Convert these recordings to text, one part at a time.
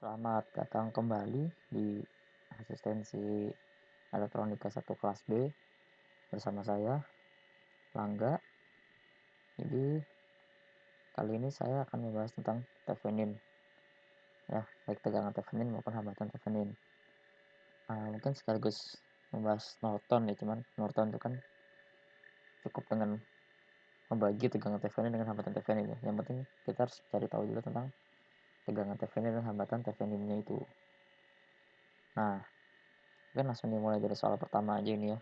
Selamat datang kembali di Asistensi Elektronika 1 kelas B bersama saya, Langga. Jadi kali ini saya akan membahas tentang Thevenin, ya, baik tegangan Thevenin maupun hambatan Thevenin. Mungkin sekaligus membahas Norton ya, cuman Norton itu kan cukup dengan membagi tegangan Thevenin dengan hambatan Thevenin ya. Yang penting kita harus cari tahu dulu tentang tegangan Thevenin dan hambatan Theveninnya itu. Nah, mungkin langsung dimulai dari soal pertama aja ini ya,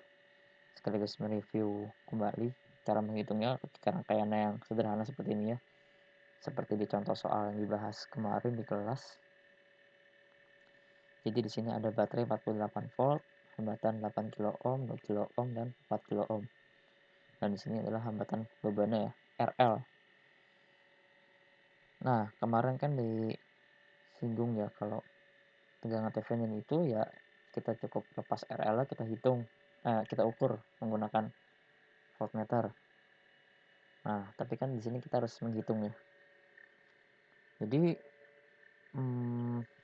sekaligus mereview kembali cara menghitungnya karena kayaknya yang sederhana seperti ini ya, seperti di contoh soal yang dibahas kemarin di kelas. Jadi di sini ada baterai 48 volt, hambatan 8 kilo ohm, 2 kilo ohm dan 4 kilo ohm. Dan di sini adalah hambatan bebannya ya, RL. Nah, kemarin kan disinggung ya kalau tegangan Thevenin itu ya kita cukup lepas RL kita hitung, kita ukur menggunakan voltmeter. Nah, tapi kan di sini kita harus menghitung ya. Jadi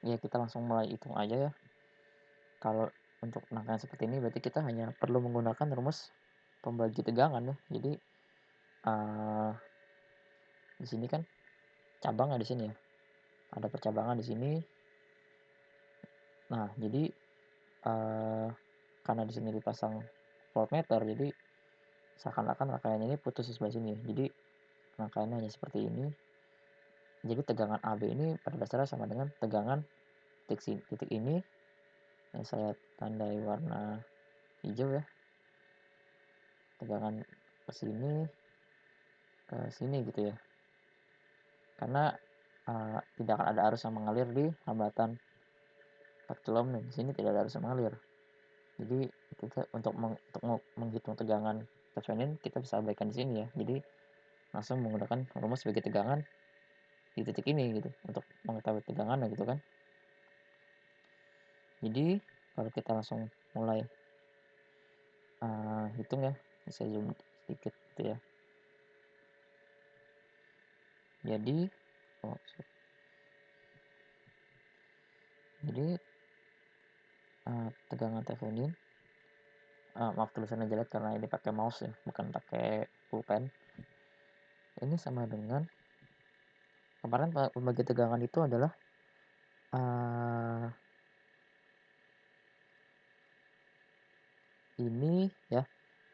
ya kita langsung mulai hitung aja ya. Kalau untuk rangkaian seperti ini berarti kita hanya perlu menggunakan rumus pembagi tegangan ya. Jadi di sini kan cabangnya di sini ya. Ada percabangan di sini. Nah, jadi karena di sini dipasang voltmeter, jadi seakan-akan rangkaiannya ini putus di sebelah sini. Jadi rangkaiannya hanya seperti ini. Jadi tegangan AB ini pada dasarnya sama dengan tegangan titik ini yang saya tandai warna hijau ya. Tegangan ke sini gitu ya. Karena tidak akan ada arus yang mengalir di hambatan 4 kilo ohm. Di sini tidak ada arus yang mengalir. Jadi kita untuk menghitung tegangan Thevenin kita bisa abaikan di sini ya. Jadi langsung menggunakan rumus sebagai tegangan di titik ini gitu untuk mengetahui tegangannya gitu kan. Jadi kalau kita langsung mulai hitung ya, bisa zoom sedikit gitu ya. Jadi tegangan Thevenin, maaf tulisannya jelek karena ini pakai mouse ya, bukan pakai pulpen. Ini sama dengan kemarin pembagi tegangan itu adalah ini ya,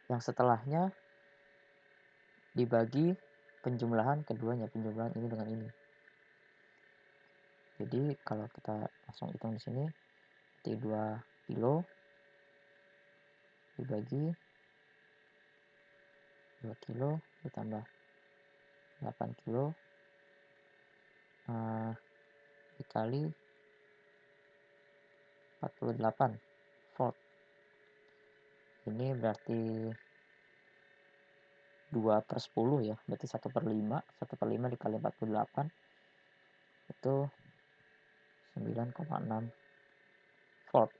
yang setelahnya dibagi penjumlahan keduanya, penjumlahan ini dengan ini. Jadi kalau kita langsung hitung di sini, 2 kilo dibagi 2 kilo ditambah 8 kilo dikali 48 volt. Ini berarti 2/10 ya, berarti 1/5. 1/5 dikali 48 itu 9,6 volt.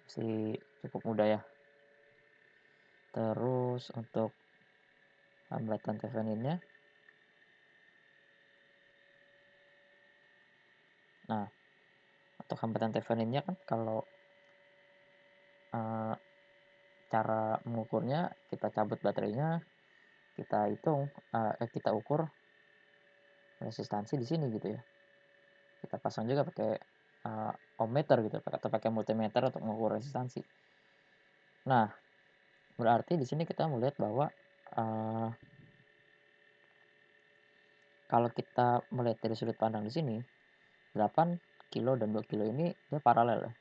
Masih cukup mudah ya. Terus untuk hambatan Theveninnya, nah untuk hambatan Theveninnya kan kalau cara mengukurnya kita cabut baterainya, kita hitung, kita ukur resistansi di sini gitu ya. Kita pasang juga pakai ohmmeter gitu atau pakai multimeter untuk mengukur resistansi. Nah, berarti di sini kita melihat bahwa kalau kita melihat dari sudut pandang di sini, 8 kilo dan 2 kilo ini dia paralel ya.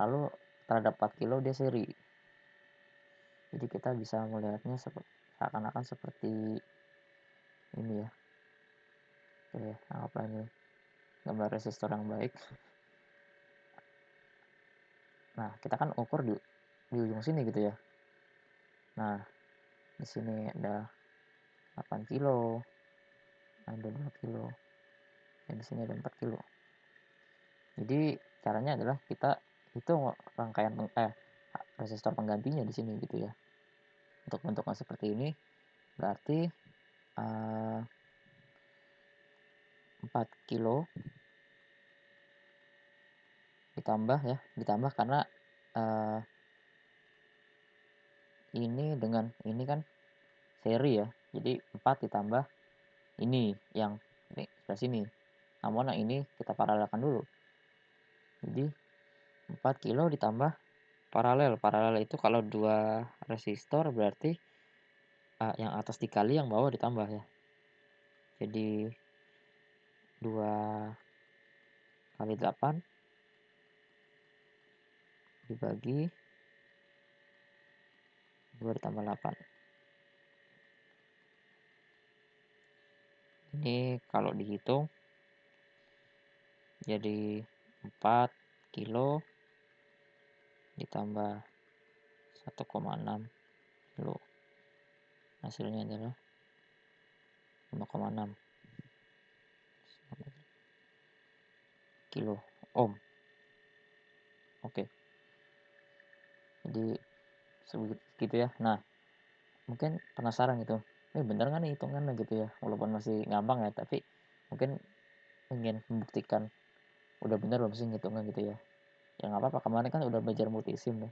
Lalu terhadap 4 kilo dia seri. Jadi kita bisa melihatnya seakan-akan seperti ini ya. Oke, anggaplah ini gambar resistor yang baik. Nah, kita kan ukur di ujung sini gitu ya. Nah, di sini ada 8 kilo, ada 2 kilo, dan di sini ada 4 kilo. Jadi caranya adalah kita hitung rangkaian resistor penggantinya di sini gitu ya. Untuk bentuknya seperti ini berarti 4 kilo ditambah karena ini dengan ini kan seri ya, jadi 4 ditambah ini yang ini sebelah sini, namun yang ini kita paralelkan dulu. Jadi 4 kilo ditambah paralel itu kalau 2 resistor berarti yang atas dikali yang bawah ditambah ya. Jadi 2 kali 8 dibagi 2 ditambah 8. Ini kalau dihitung jadi 4 kilo ditambah 1,6 kilo. Hasilnya adalah 5,6 kilo ohm. Oke. Jadi segitu ya. Nah, mungkin penasaran gitu. Ini bener nggak nih hitungannya gitu ya. Walaupun masih gampang ya, tapi mungkin ingin membuktikan udah bener belum sih ngitungnya gitu ya. Ya nggak apa-apa, kemarin kan udah belajar multisim ya.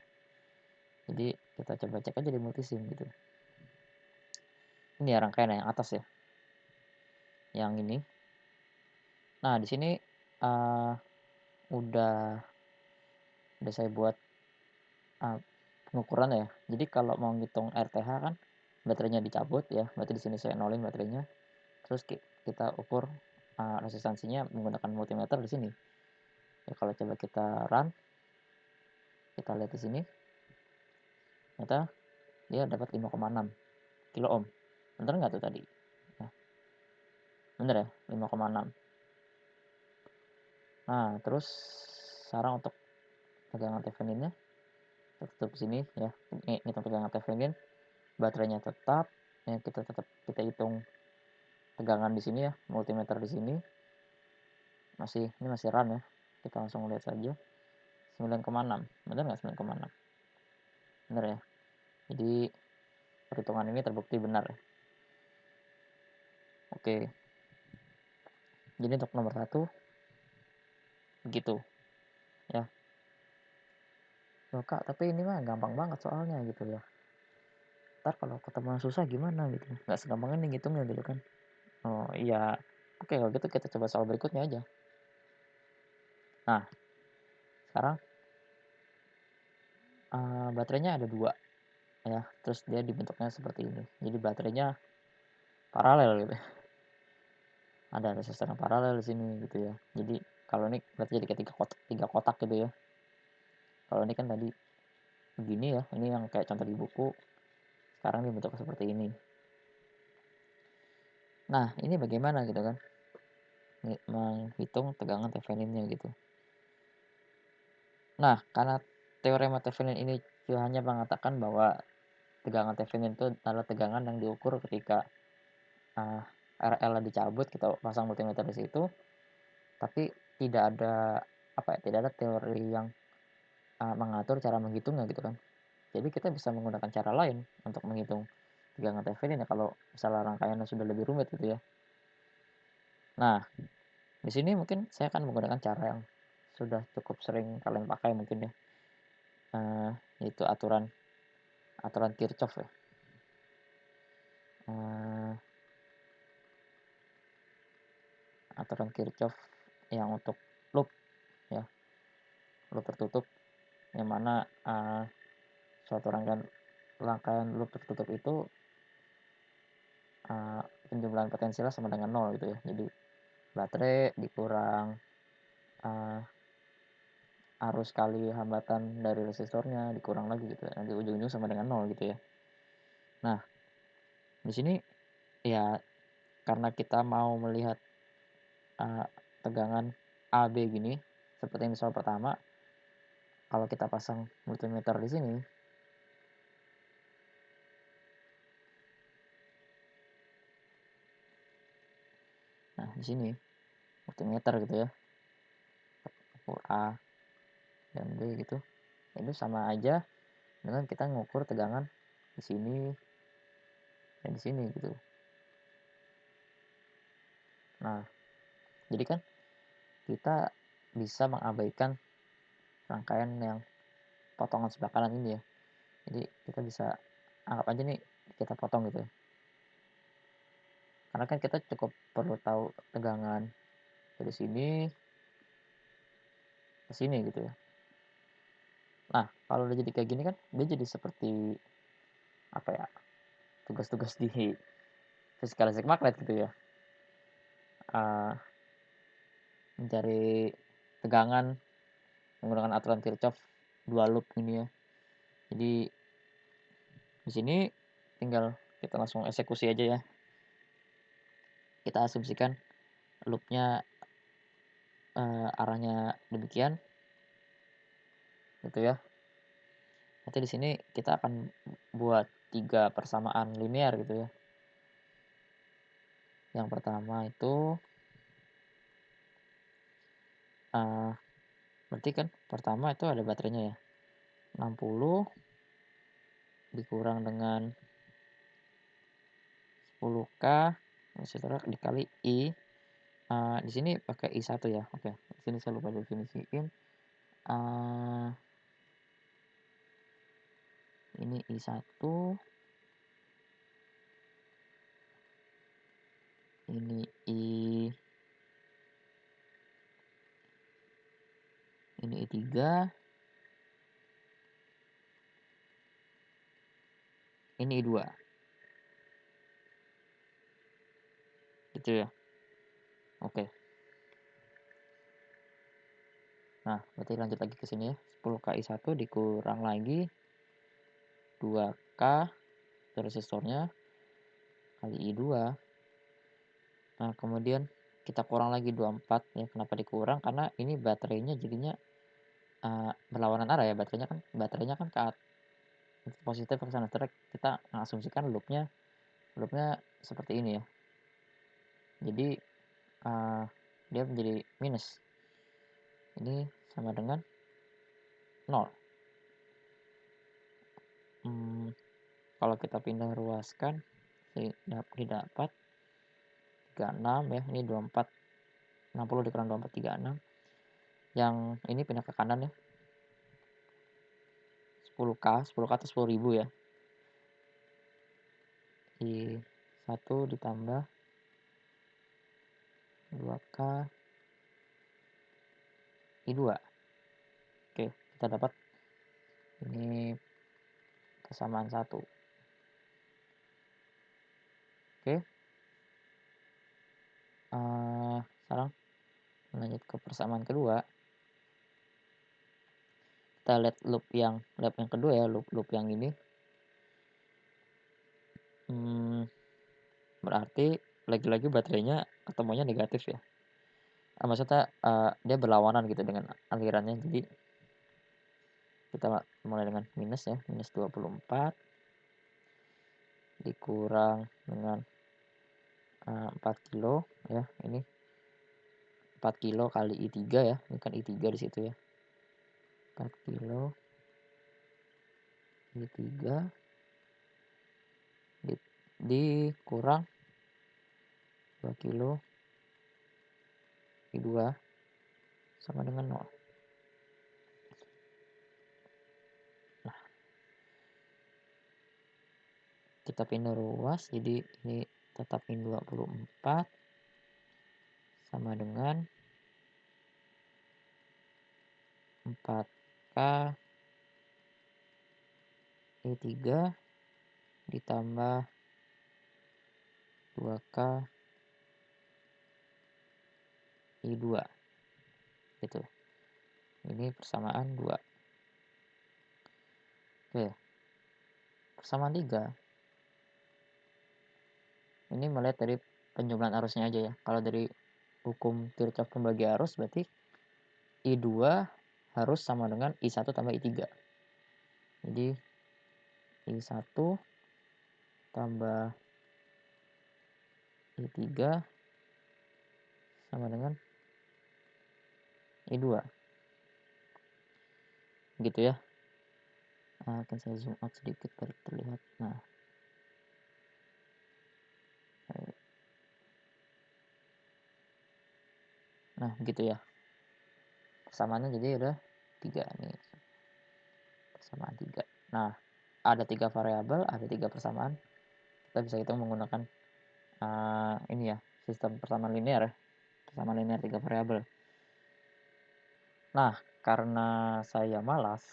Jadi kita coba cek aja di multisim gitu. Ini ya rangkaian yang atas ya. Yang ini. Nah, di sini udah saya buat pengukuran ya. Jadi kalau mau ngitung RTH kan baterainya dicabut ya, berarti di sini saya nolin baterainya. Terus kita ukur resistansinya menggunakan multimeter di sini. Ya kalau coba kita run, kita lihat di sini, ternyata dia dapat 5,6 kilo ohm. Bener nggak tuh tadi? Nah, bener ya, 5,6. Nah, terus sekarang untuk tegangan Theveninnya, kita tutup sini ya. Ini tegangan Thevenin, baterainya tetap, ya kita hitung tegangan di sini ya, multimeter di sini. Ini masih run ya. Kita langsung lihat saja. 9,6. Benar nggak 9,6? Benar ya. Jadi perhitungan ini terbukti benar ya. Oke. Jadi untuk nomor 1 begitu ya. Loh Kak, tapi ini mah gampang banget soalnya gitu ya. Ntar kalau ketemu yang susah gimana gitu. Nggak segampang ini ngitungnya gitu kan. Oh iya. Oke kalau gitu kita coba soal berikutnya aja. Nah, sekarang baterainya ada 2 ya. Terus dia dibentuknya seperti ini. Jadi baterainya paralel gitu. Ada resistor yang paralel di sini gitu ya. Jadi kalau ini berarti jadi kayak 3 kotak gitu ya. Kalau ini kan tadi begini ya, ini yang kayak contoh di buku. Sekarang dibentuk seperti ini. Nah, ini bagaimana gitu kan? Menghitung tegangan Theveninnya gitu. Nah, karena teorema Thevenin ini hanya mengatakan bahwa tegangan Thevenin itu adalah tegangan yang diukur ketika RL dicabut, kita pasang multimeter di situ, tapi tidak ada tidak ada teori yang mengatur cara menghitungnya gitu kan. Jadi kita bisa menggunakan cara lain untuk menghitung tegangan Thevenin ya kalau misalnya rangkaiannya sudah lebih rumit gitu ya. Nah, di sini mungkin saya akan menggunakan cara yang sudah cukup sering kalian pakai mungkin ya, yaitu aturan Kirchhoff ya. Aturan Kirchhoff yang untuk loop ya, loop tertutup, yang mana suatu rangkaian loop tertutup itu penjumlahan potensialnya sama dengan 0 gitu ya. Jadi baterai dikurang arus kali hambatan dari resistornya dikurang lagi gitu ya. Nanti ujung-ujung sama dengan 0 gitu ya. Nah, di sini ya karena kita mau melihat tegangan AB gini seperti yang di soal pertama, kalau kita pasang multimeter di sini, nah di sini multimeter gitu ya, ukur A dan B gitu, itu sama aja dengan kita ngukur tegangan di sini dan di sini gitu. Nah, Jadi kan kita bisa mengabaikan rangkaian yang potongan sebelah kanan ini ya. Jadi kita bisa anggap aja nih kita potong gitu ya. Karena kan kita cukup perlu tahu tegangan dari sini ke sini gitu ya. Nah, kalau udah jadi kayak gini kan dia jadi seperti apa ya? Tugas-tugas di physical magnet gitu ya. Mencari tegangan menggunakan aturan Kirchhoff 2 loop ini ya. Jadi di sini tinggal kita langsung eksekusi aja ya. Kita asumsikan loopnya arahnya demikian gitu ya. Nanti di sini kita akan buat 3 persamaan linear gitu ya. Yang pertama itu berarti kan pertama itu ada baterainya ya. 60 dikurang dengan 10K setelah dikali I. Di sini pakai I1 ya. Oke, di sini saya lupa definisiin. Ini I1, ini I3, ini I2. Gitu ya. Oke. Nah, berarti lanjut lagi ke sini ya. 10K I1 dikurang lagi 2K resistornya kali I2. Nah, kemudian kita kurang lagi 24 ya. Kenapa dikurang? Karena ini baterainya jadinya berlawanan arah ya. Baterainya kan ke positif ke sana. Kita asumsikan loopnya seperti ini ya. Jadi dia menjadi minus. Ini sama dengan 0. Kalau kita pindah ruaskan didapat 36 ya. Ini 24, 60 dikurang 24, 36. Yang ini pindah ke kanan ya. 10K itu 10.000 ya. I1 ditambah 2K I2. Oke, kita dapat ini persamaan 1. Oke. Sekarang lanjut ke persamaan kedua. Kita lihat loop yang kedua ya, loop yang ini. Berarti lagi-lagi baterainya ketemunya negatif ya. Maksudnya dia berlawanan gitu dengan alirannya. Jadi kita mulai dengan minus ya, minus 24 dikurang dengan 4 kilo ya. Ini 4 kilo kali I3 ya. Ini kan I3 di situ ya. 4 kilo I3 dikurang 2 kilo I2 sama dengan 0. Nah, kita pindah ruas, jadi ini tetap ini 24 sama dengan 4K I3 ditambah 2K I2 gitu. Ini persamaan 2. Oke. Persamaan 3. Ini melihat dari penjumlahan arusnya aja ya. Kalau dari hukum Kirchhoff pembagi arus berarti I2 harus sama dengan I1 tambah I3. Jadi I1 tambah I3 sama dengan I2. Gitu ya. Akan saya zoom out sedikit biar terlihat. Nah. Nah, gitu ya. Persamaannya jadi udah 3 nih. Persamaan 3. Nah, ada 3 variabel, ada 3 persamaan. Kita bisa hitung menggunakan ini ya, sistem persamaan linear ya. Persamaan linear 3 variabel. Nah, karena saya malas,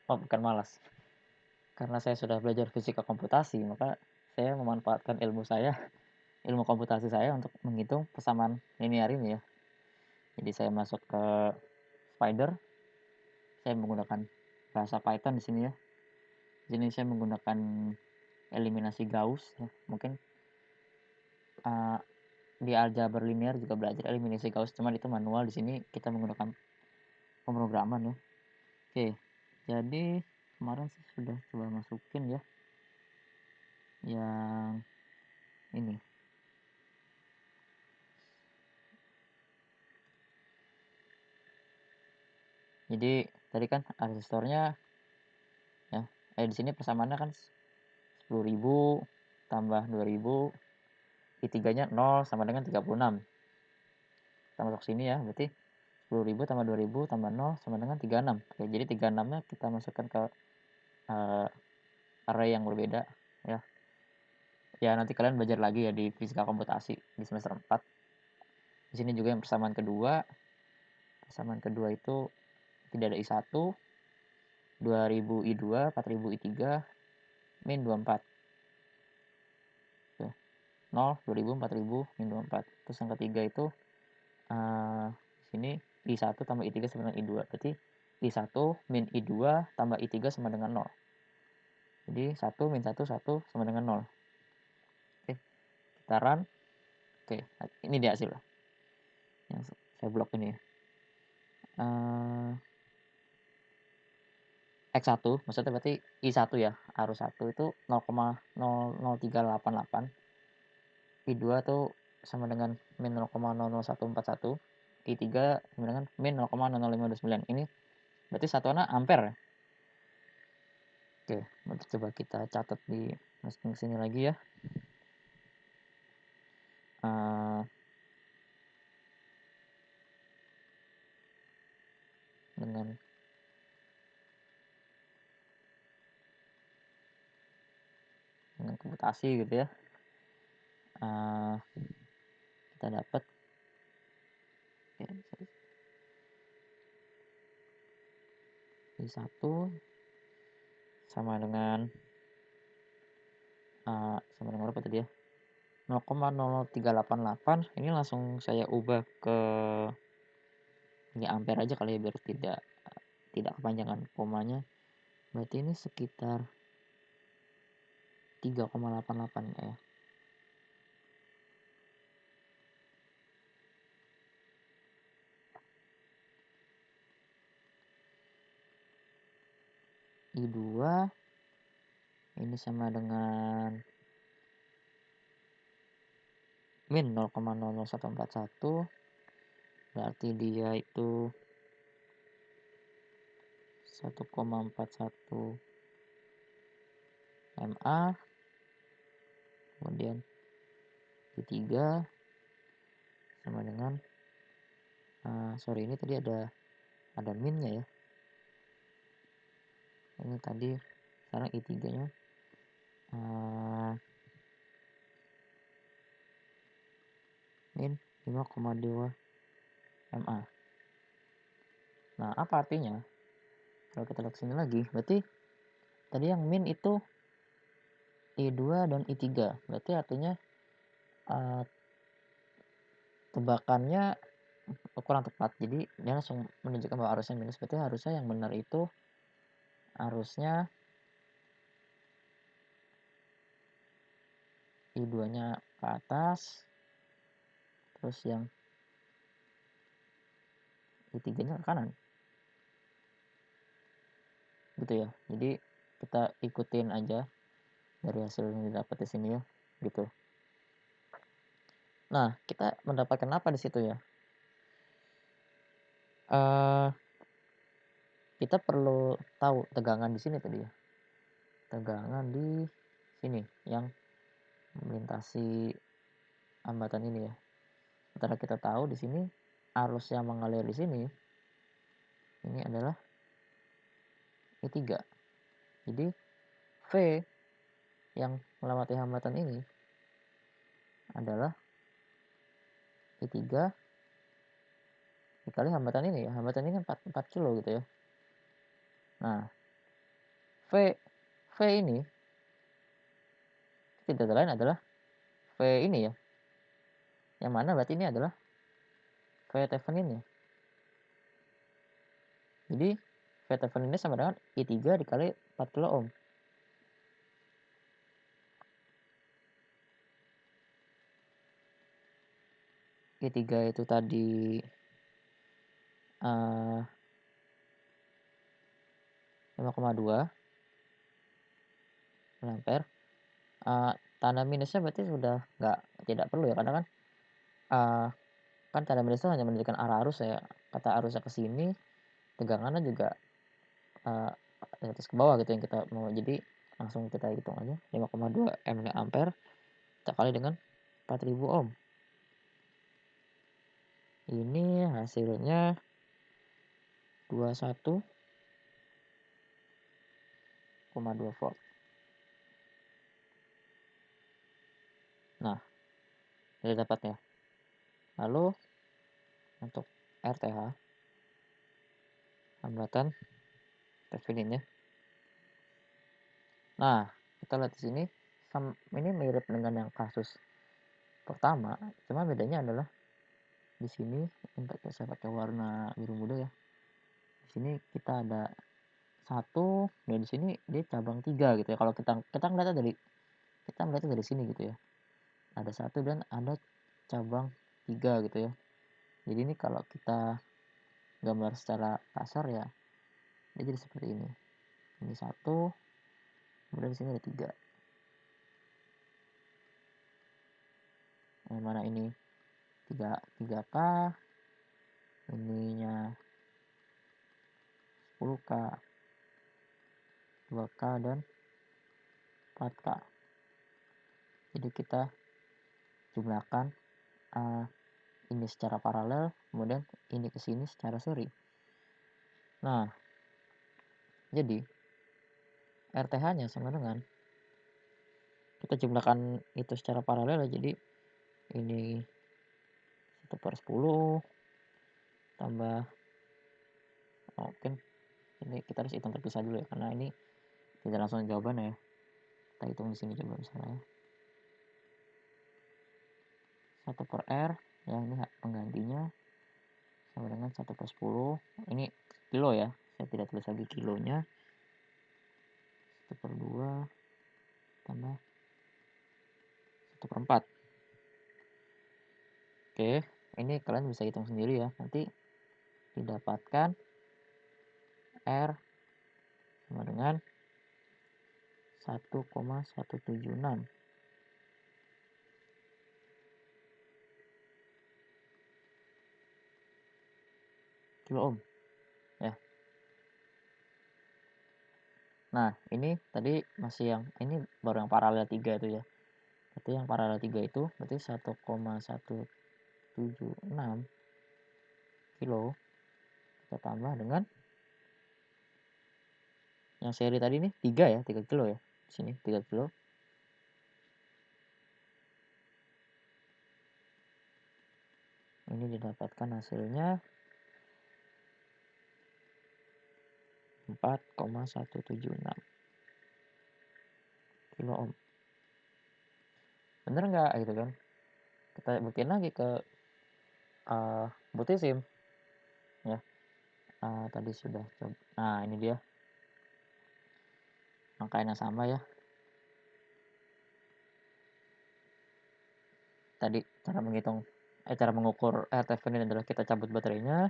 bukan malas. Karena saya sudah belajar fisika komputasi, maka saya memanfaatkan ilmu saya, ilmu komputasi saya untuk menghitung persamaan linear ini ya. Jadi saya masuk ke Spider, saya menggunakan bahasa Python di sini ya. Di sini saya menggunakan eliminasi Gauss ya. Mungkin di aljabar linear juga belajar eliminasi Gauss, cuman itu manual. Di sini kita menggunakan pemrograman ya. Oke, jadi kemarin saya sudah coba masukin ya yang ini. Jadi tadi kan resistornya ya, di sini persamaannya kan 10.000 tambah 2.000, I3-nya 0 sama dengan 36. Kita masuk sini ya, berarti 10.000 tambah 2.000 tambah 0 sama dengan 36. Oke, jadi 36-nya kita masukkan ke array yang berbeda ya. Ya nanti kalian belajar lagi ya di fisika komputasi di semester 4. Di sini juga yang persamaan kedua. Persamaan kedua itu tidak ada I1, 2000 I2, 4000 I3, min 24. Oke. 0, 2000, 4000, min 24. Terus yang ketiga itu di sini I1 tambah I3 sama dengan I2. Berarti I1 min I2 tambah I3 sama dengan 0. Jadi 1 min 1, 1 sama dengan 0. Oke, kita run. Oke, ini dia hasil yang saya blok ini ya. X1 maksudnya berarti I1 ya, arus 1 itu 0,00388. I2 tuh sama dengan min 0,00141. I3 sama dengan min 0,00529. Ini berarti satuannya ampere ya. Oke, nanti coba kita catat di mesin sini lagi ya. Dengan komputasi gitu ya. Kita dapat I1 sama dengan berapa tadi ya? 0,0388. Ini langsung saya ubah ke ini ampere aja kali ya biar tidak kepanjangan komanya. Berarti ini sekitar 3,88 ya. I2 ini sama dengan min 0,00141. Berarti dia itu 1,41 MA. Kemudian I3 sama dengan ini tadi ada minnya ya. Ini tadi sekarang I3 nya min 5,2 MA. Nah, apa artinya? Kalau kita lihat sini lagi, berarti tadi yang min itu I2 dan I3. Berarti artinya tebakannya kurang tepat. Jadi dia langsung menunjukkan bahwa arusnya minus. Berarti harusnya yang benar itu arusnya I2-nya ke atas, terus yang I3-nya ke kanan. Gitu ya. Jadi kita ikutin aja dari hasil yang didapat di sini ya, gitu. Nah, kita mendapatkan apa di situ ya? Kita perlu tahu tegangan di sini tadi ya. Tegangan di sini yang melintasi hambatan ini ya. Sementara kita tahu di sini arus yang mengalir di sini ini adalah I3. Jadi V yang melewati hambatan ini adalah I3 dikali hambatan ini ya. Hambatan ini 4 kilo gitu ya. Nah, V ini tidak lain adalah V ini ya. Yang mana berarti ini adalah V Thevenin ya. Jadi V Thevenin ini sama dengan I3 dikali 4 kilo ohm. I3 itu tadi 5,2 ampere. Tanda minusnya berarti sudah tidak perlu ya, karena kan tanda minus itu hanya menunjukkan arah arus ya. Kata arusnya ke sini, tegangannya juga atas ke bawah gitu yang kita mau. Jadi langsung kita hitung aja 5,2 mA kita kali dengan 4000 ohm. Ini hasilnya 21,2 volt. Nah, ini dapatnya. Lalu untuk RTH hambatan Thevenin ya. Nah, kita lihat di sini ini mirip dengan yang kasus pertama, cuma bedanya adalah di sini saya pakai warna biru muda ya. Di sini kita ada 1 dan di sini dia cabang 3 gitu ya. Kalau kita melihatnya dari sini gitu ya. Ada 1 dan ada cabang 3 gitu ya. Jadi ini kalau kita gambar secara kasar ya, dia jadi seperti ini. Ini 1, kemudian di sini ada 3. Yang mana ini 3K, ininya 10K, 2K dan 4K. Jadi kita jumlahkan ini secara paralel, kemudian ini ke sini secara seri. Nah, jadi RTH-nya sama dengan kita jumlahkan itu secara paralel, jadi ini 1/10 tambah mungkin ini kita harus hitung terpisah dulu ya, karena ini tidak langsung jawabannya ya. Kita hitung di sini coba misalnya 1/R ya, ini penggantinya sama dengan 1/10. Ini kilo ya, saya tidak tulis lagi kilonya. 1/2 tambah 1/4. Oke, ini kalian bisa hitung sendiri ya. Nanti didapatkan R sama dengan 1,176 kilo ohm ya. Nah, ini tadi masih ini baru yang paralel 3 itu ya. Berarti yang paralel 3 itu berarti 1,176 kilo kita tambah dengan yang seri tadi nih 3 ya, 3 kilo ya. Di sini 3 kilo. Ini didapatkan hasilnya 4,176 kilo ohm. Bener nggak gitu kan? Kita buktiin lagi ke Multisim ya. Tadi sudah coba. Nah, ini dia angkanya sama ya. Tadi cara mengukur Thevenin adalah kita cabut baterainya,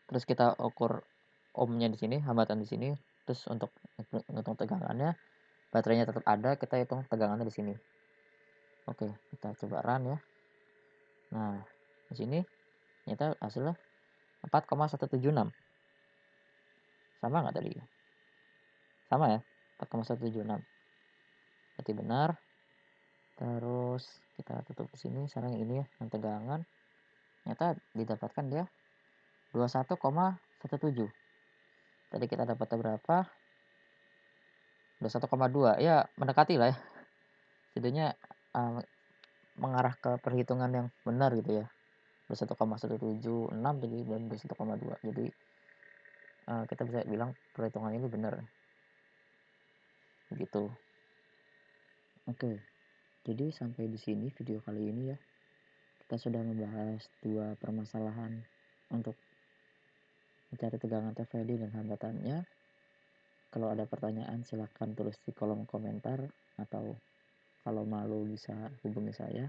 terus kita ukur ohmnya di sini, hambatan di sini, terus untuk ngitung tegangannya, baterainya tetap ada, kita hitung tegangannya di sini. Oke, kita coba run ya. Nah, di sini ternyata hasilnya 4,176. Sama nggak tadi? Sama ya, 4,176. Berarti benar. Terus kita tutup di sini. Sekarang ini ya, yang tegangan. Ternyata didapatkan dia 21,17. Tadi kita dapat berapa? 21,2. Ya, mendekati lah ya. Setidaknya mengarah ke perhitungan yang benar gitu ya. 21,176 jadi dan 21,2. Jadi kita bisa bilang perhitungan ini benar. Begitu. Oke. Jadi sampai di sini video kali ini ya. Kita sudah membahas 2 permasalahan untuk mencari tegangan TVD dan hambatannya. Kalau ada pertanyaan silahkan tulis di kolom komentar atau kalau malu bisa hubungi saya.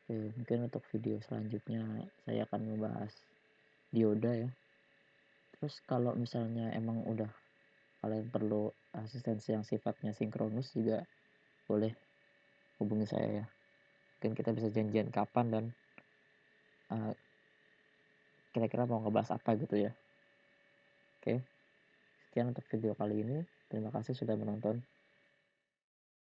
Oke, mungkin untuk video selanjutnya saya akan membahas dioda ya. Terus kalau misalnya emang udah kalian perlu asistensi yang sifatnya sinkronus juga boleh hubungi saya ya. Mungkin kita bisa janjian kapan dan kira-kira mau ngebahas apa gitu ya. Oke, sekian untuk video kali ini. Terima kasih sudah menonton.